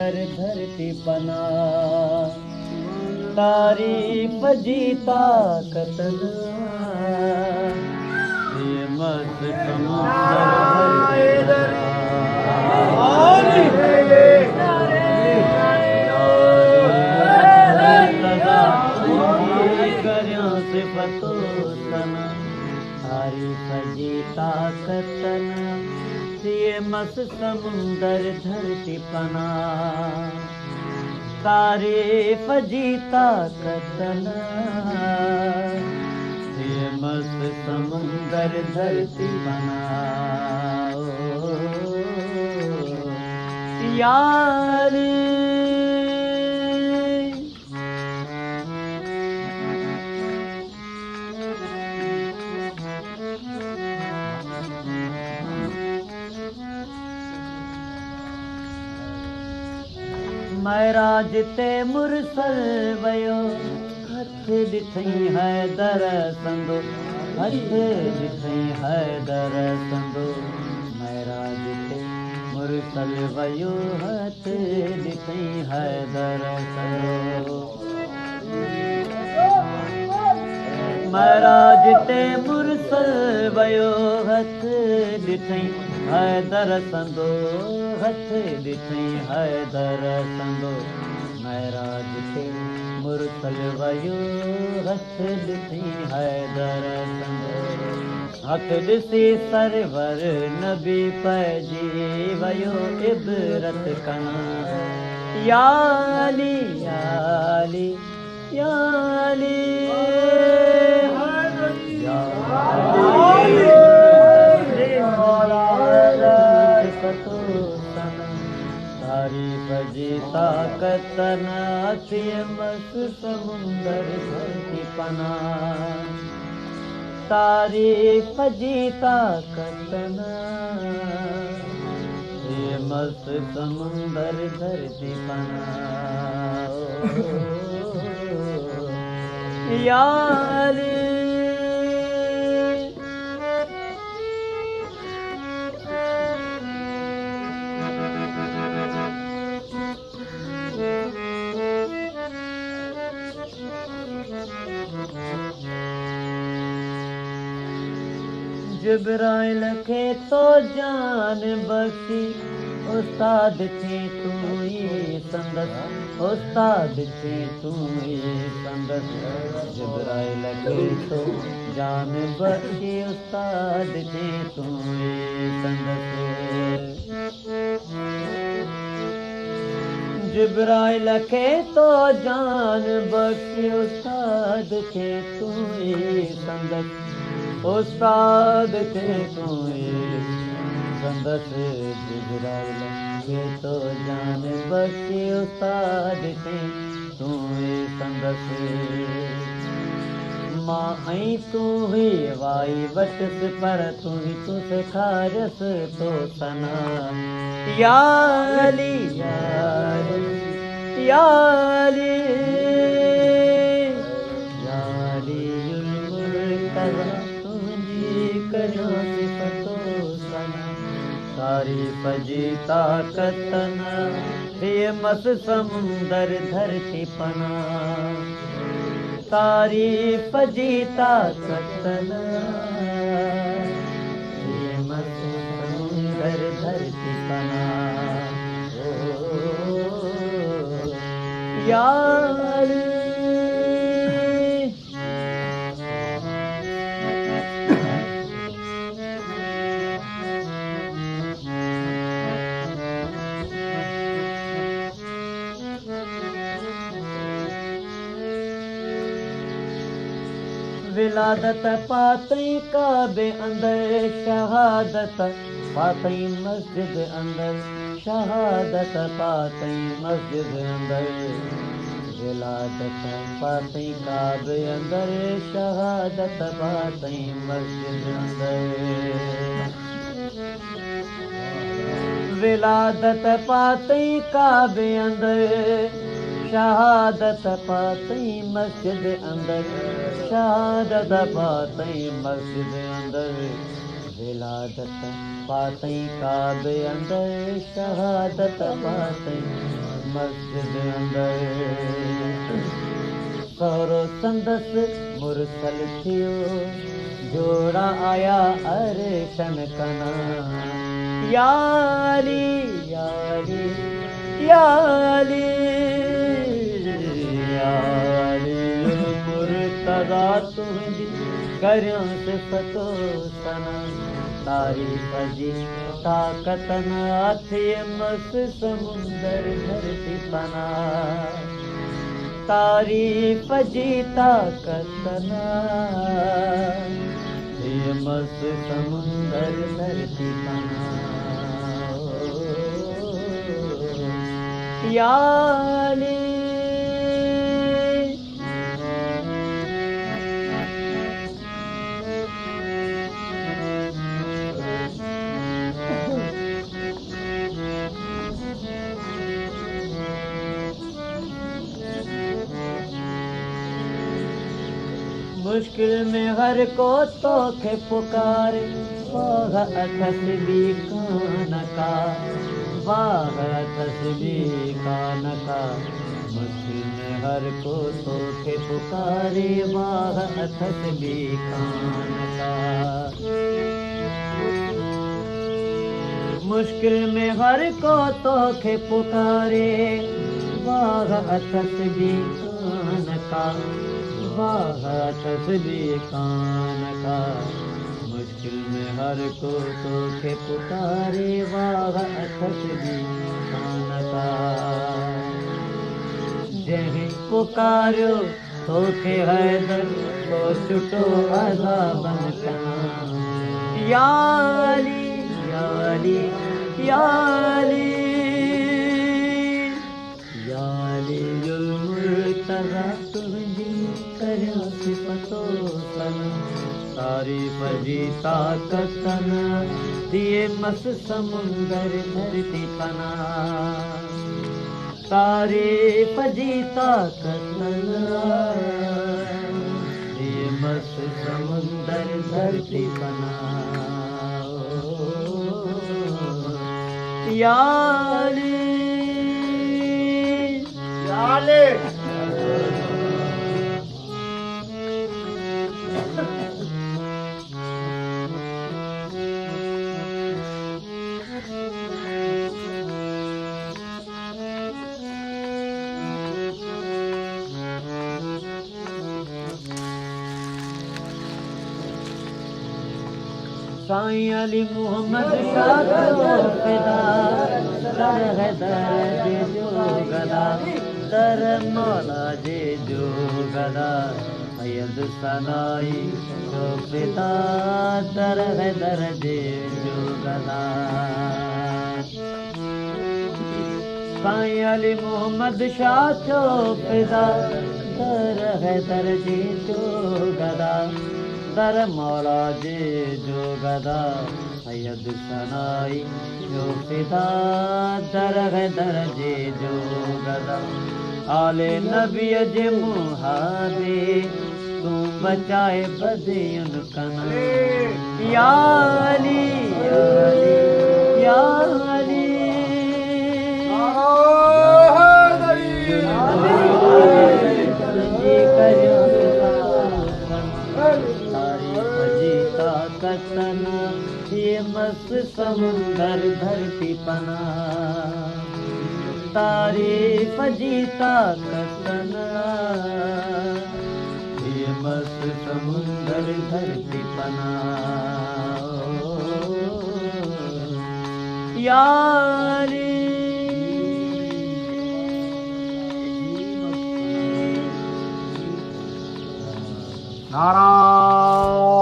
धरती पना तारीफ जीता कतना ये मस्त समुंदर सिफतो तना तारीफ जीता कतना ये मस्त समुंदर धरती पना तारीफ जीता कतना ये मस्त समुंदर धरती पना यारी मैरा जिते मुरसल वयो हथ ॾिठई हैदर संदो हथ ॾिठई हैदर संदो मैरा जिते मुरसल वयो हथ ॾिठई हैदर संदो मैरा जिते मुरसल वयो हथ ॾिठई हैदर संदो हथ ॾिठई हैदर संदो मैरा जिते मुरसल वयो हथ ॾिठई हैदर संदो हथ ॾिसी सरवर नबी पइजी वयो इबरत कना या अली या अली या अली या अली तारीफ जीता कतना ये मस्त समुंदर धरती पना तारीफ जीता कतना ये मस्त समुंदर धरती पना या अली जिब्राइल खे तो जान बख्शी उस्ताद थी तू ये संदस उस्ताद थी तू ये संदस जिब्राइल खे तो जान बख्शी उस्ताद थी तू ये संदस जिब्राइल खे तो जान बख्शी उस्ताद थे तू ये संदस उस्ताद थे तू ये संदस जिब्राइल खे तो जान बख्शी उस्ताद थे तू ये संदस मां ऐं तू ही वाई वटस पर तू ही तू सेखारस तो सना या अली या अली या अली या अली मुर्तज़ा तारीफ जीता कतना ये मस्त समुंदर धरती पना तारीफ जीता कतना ये मस्त समुंदर धरती पना या अली विलादत पातई काबे अंदर शहादत पातई मस्जिद अंदर शहादत पातई मस्जिद अंदर विलादत पातई काबे अंदर शहादत पातई मस्जिद अंदर विलादत पातई काबे अंदर शहादत पातई मस्जिद अंदर शहादत पातई मस्जिद अंदर विलादत पातई काबे अंदर शहादत पातई मस्जिद अंदर सौरो संदस मुरसल थियो जोड़ा आया अर्शन कना याली याली याली याली मुर्तदा तुझी करियों से फतो सना तारीफ जी ताकत नाथ ये मस समुंदर धरती पना तारीफ जी ताकत नाथ ये मस समुंदर धरती पना याली मुश्किल में हर को तो के पुकारे वाह तस्बी कान का वाह तस्बी कान का मुश्किल में हर को तो के पुकारे वाह तस्बी कान का मुश्किल में हर को तो के पुकारे वाह तस्बी कान का वाह तस्बी कान का मुश्किल में हर को तो के पुकारे वाह तस्बी कान का जहीं पुकारो तो के हैदर तो छुटो अज़ाबन कना याली याली याली याली मुर्तज़ा तुझी करियों से पतो सना तारीफ जी ताकत ना दिए मस समुंदर धरती पना तारीफ जी ताकत ना दिए मस समुंदर धरती पना याली याली साईं अली मोहम्मद शाह फिदा दर है दर जो गदा दर मौला जे जो गदा सैयद सनाई जो फिदा दर है दर जे जो गदा साईं अली मोहम्मद शाह जो फिदा दर है दर जे जो गदा दर मौला जे जो गदा सैयद सनाई जो फिदा दर है दर जे जो गदा आले नबी जे मुहाबे तू बचाए बदियुन कना याली याली याली कतना ये मस्त समुंदर धरती पना तारीफ जीता कतना ये मस्त समुंदर धरती पना यारी नारायण